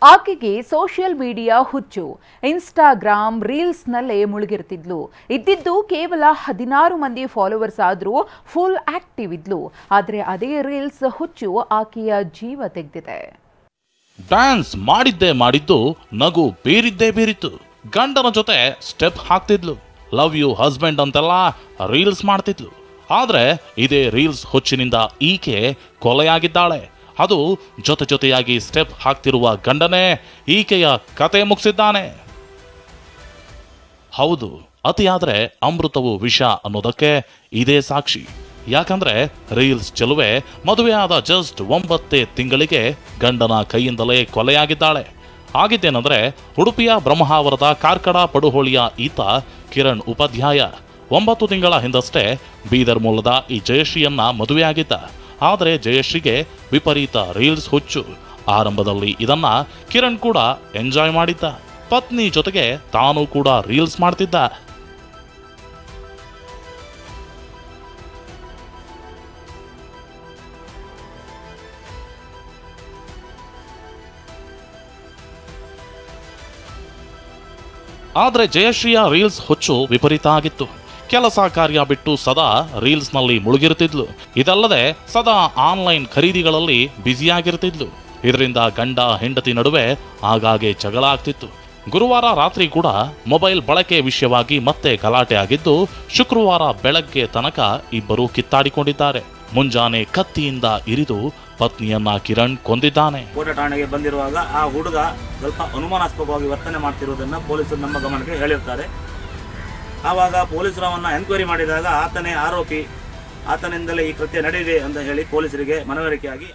ಆಕೆಗೆ social media ಹುಚ್ಚು. Instagram ರೀಲ್ಸ್ನಲ್ಲೇ ಮುಳುಗಿರ್ತಿದ್ಲು. ಇದ್ದಿದ್ದು ಕೇವಲ 16 ಮಂದಿ ಫಾಲೋವರ್ಸ್ ಆದರೂ ಫುಲ್ ಆಕ್ಟಿವ್ ಇದ್ಲು. ಆದರೆ ಅದೇ ರೀಲ್ಸ್ ಹುಚ್ಚು ಆಕೆಯ ಜೀವ ತೆಗೆದಿದೆ. ಡ್ಯಾನ್ಸ್ ಮಾಡಿದ್ದು ನಗು ಬೇರಿತ್ತು. ಗಂಡನ ಜೊತೆ ಸ್ಟೆಪ್ ಹಾಕ್ತಿದ್ಲು. ಲವ್ ಯು ಹಸ್ಬೆಂಡ್ ಅಂತೆಲ್ಲ ರೀಲ್ಸ್ ಮಾಡ್ತಿದ್ಲು. ಆದ್ರೆ ಇದೇ ರೀಲ್ಸ್ ಹುಚ್ಚಿನಿಂದ ಈಕೆ ಕೊಲೆಯಾಗಿದ್ದಾಳೆ. ಅದು ಜೊತೆಯಾಗಿ ಸ್ಟೆಪ್ ಹಾಕ್ತಿರುವ ಗಂಡನೇ ಈಕೆಯ ಕತೆ ಮುಗಿಸಿದ್ದಾನೆ. ಹೌದು, ಅತಿಯಾದ್ರೆ ಅಮೃತವು ವಿಷ ಅನ್ನೋದಕ್ಕೆ ಇದೇ ಸಾಕ್ಷಿ. ಯಾಕಂದ್ರೆ ರೀಲ್ಸ್ ಚೆಲುವೆ ಮದುವೆಯಾದ ಜಸ್ಟ್ 9 ತಿಂಗಳಿಗೆ ಗಂಡನ ಕೈಯಿಂದಲೇ ಕೊಲೆಯಾಗಿದ್ದಾಳೆ. ಆಗಿದ್ದೇನೆಂದ್ರೆ ಉಡುಪಿಯ ಬ್ರಹ್ಮಾವರದ ಕಾರ್ಕಳ ಪಡುಹೋಳಿಯ ಈತ ಕಿರಣ್ ಉಪಾಧ್ಯಾಯ 9 ತಿಂಗಳ ಹಿಂದಷ್ಟೇ ಬೀದರ್ ಮೂಲದ ಈ ಜಯಶ್ರೀಯನ್ನ ಮದುವೆಯಾಗಿದ್ದ. ಆದರೆ ಜಯಶ್ರೀಗೆ ವಿಪರೀತ ರೀಲ್ಸ್ ಹುಚ್ಚು. ಆರಂಭದಲ್ಲಿ ಇದನ್ನ ಕಿರಣ್ ಕೂಡ ಎಂಜಾಯ್ ಮಾಡಿದ್ದ. ಪತ್ನಿ ಜೊತೆಗೆ ತಾನು ಕೂಡ ರೀಲ್ಸ್ ಮಾಡ್ತಿದ್ದ. ಆದ್ರೆ ಜಯಶ್ರೀಯ ರೀಲ್ಸ್ ಹುಚ್ಚು ವಿಪರೀತ ಆಗಿತ್ತು. ಕೆಲಸ ಕಾರ್ಯ ಬಿಟ್ಟು ಸದಾ ರೀಲ್ಸ್ನಲ್ಲಿ ಮುಳುಗಿರ್ತಿದ್ಲು. ಇದಲ್ಲದೆ ಸದಾ ಆನ್ಲೈನ್ ಖರೀದಿಗಳಲ್ಲಿ ಬ್ಯುಸಿಯಾಗಿರ್ತಿದ್ಲು. ಇದರಿಂದ ಗಂಡ ಹೆಂಡತಿ ನಡುವೆ ಆಗಾಗ್ಗೆ ಜಗಳ ಆಗ್ತಿತ್ತು. ಗುರುವಾರ ರಾತ್ರಿ ಕೂಡ ಮೊಬೈಲ್ ಬಳಕೆ ವಿಷಯವಾಗಿ ಮತ್ತೆ ಗಲಾಟೆ ಆಗಿದ್ದು, ಶುಕ್ರವಾರ ಬೆಳಗ್ಗೆ ತನಕ ಇಬ್ಬರು ಕಿತ್ತಾಡಿಕೊಂಡಿದ್ದಾರೆ. ಮುಂಜಾನೆ ಕತ್ತಿಯಿಂದ ಇರಿದು ಪತ್ನಿಯನ್ನ ಕಿರಣ್ ಕೊಂದಿದ್ದಾನೆ. ಕೋಟೆ ಠಾಣೆಗೆ ಬಂದಿರುವಾಗ ಆ ಹುಡುಗ ಸ್ವಲ್ಪ ಅನುಮಾನಾಸ್ಪದವಾಗಿ ವರ್ತನೆ ಮಾಡ್ತಿರುವುದನ್ನು ಪೊಲೀಸರು ನಮ್ಮ ಗಮನಕ್ಕೆ ಹೇಳಿರ್ತಾರೆ. ಆವಾಗ ಪೊಲೀಸರು ಅವನ್ನ ಎನ್ಕ್ವೈರಿ ಮಾಡಿದಾಗ ಆತನೇ ಆರೋಪಿ, ಆತನಿಂದಲೇ ಈ ಕೃತ್ಯ ನಡೆದಿದೆ ಅಂತ ಹೇಳಿ ಪೊಲೀಸರಿಗೆ ಮನವರಿಕೆಯಾಗಿ.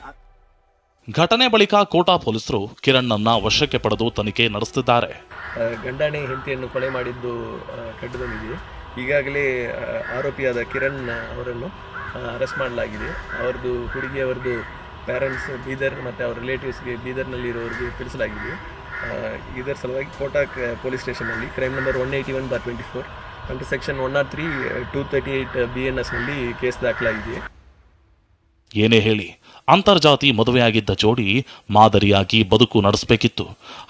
ಘಟನೆ ಬಳಿಕ ಕೋಟಾ ಪೊಲೀಸರು ಕಿರಣ್ ವಶಕ್ಕೆ ಪಡೆದು ತನಿಖೆ ನಡೆಸುತ್ತಿದ್ದಾರೆ. ಗಂಡಾಣೆ ಹೆಂಡತಿಯನ್ನು ಕೊಲೆ ಮಾಡಿದ್ದು ಕಂಡುಬಂದಿದೆ. ಈಗಾಗಲೇ ಆರೋಪಿಯಾದ ಕಿರಣ್ ಅವರನ್ನು ಅರೆಸ್ಟ್ ಮಾಡಲಾಗಿದೆ. ಅವರದು ಹುಡುಗಿಯವರದು ಪ್ಯಾರೆಂಟ್ಸ್ ಬೀದರ್ ಮತ್ತು ಅವರ ರಿಲೇಟಿವ್ಸ್ಗೆ ಬೀದರ್ನಲ್ಲಿರೋರಿಗೆ ತಿಳಿಸಲಾಗಿದೆ. ಇದರ ಸಲುವಾಗಿ ಕೋಟಾ ಪೊಲೀಸ್ ಸ್ಟೇಷನ್ನಲ್ಲಿ ಕ್ರೈಮ್ ನಂಬರ್ 181/24 ಅಂಡರ್ ಸೆಕ್ಷನ್ 103 238 BNSನಲ್ಲಿ ಕೇಸ್ ದಾಖಲಾಗಿದೆ. ಏನೇ ಹೇಳಿ, ಅಂತರ್ಜಾತಿ ಮದುವೆಯಾಗಿದ್ದ ಜೋಡಿ ಮಾದರಿಯಾಗಿ ಬದುಕು ನಡೆಸಬೇಕಿತ್ತು.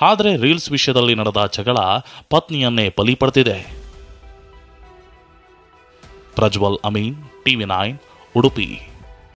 ಆದರೆ ರೀಲ್ಸ್ ವಿಷಯದಲ್ಲಿ ನಡೆದ ಜಗಳ ಪತ್ನಿಯನ್ನೇ ಬಲಿ ಪಡೆದಿದೆ. ಪ್ರಜ್ವಲ್ ಅಮೀನ್, TV9 ಉಡುಪಿ.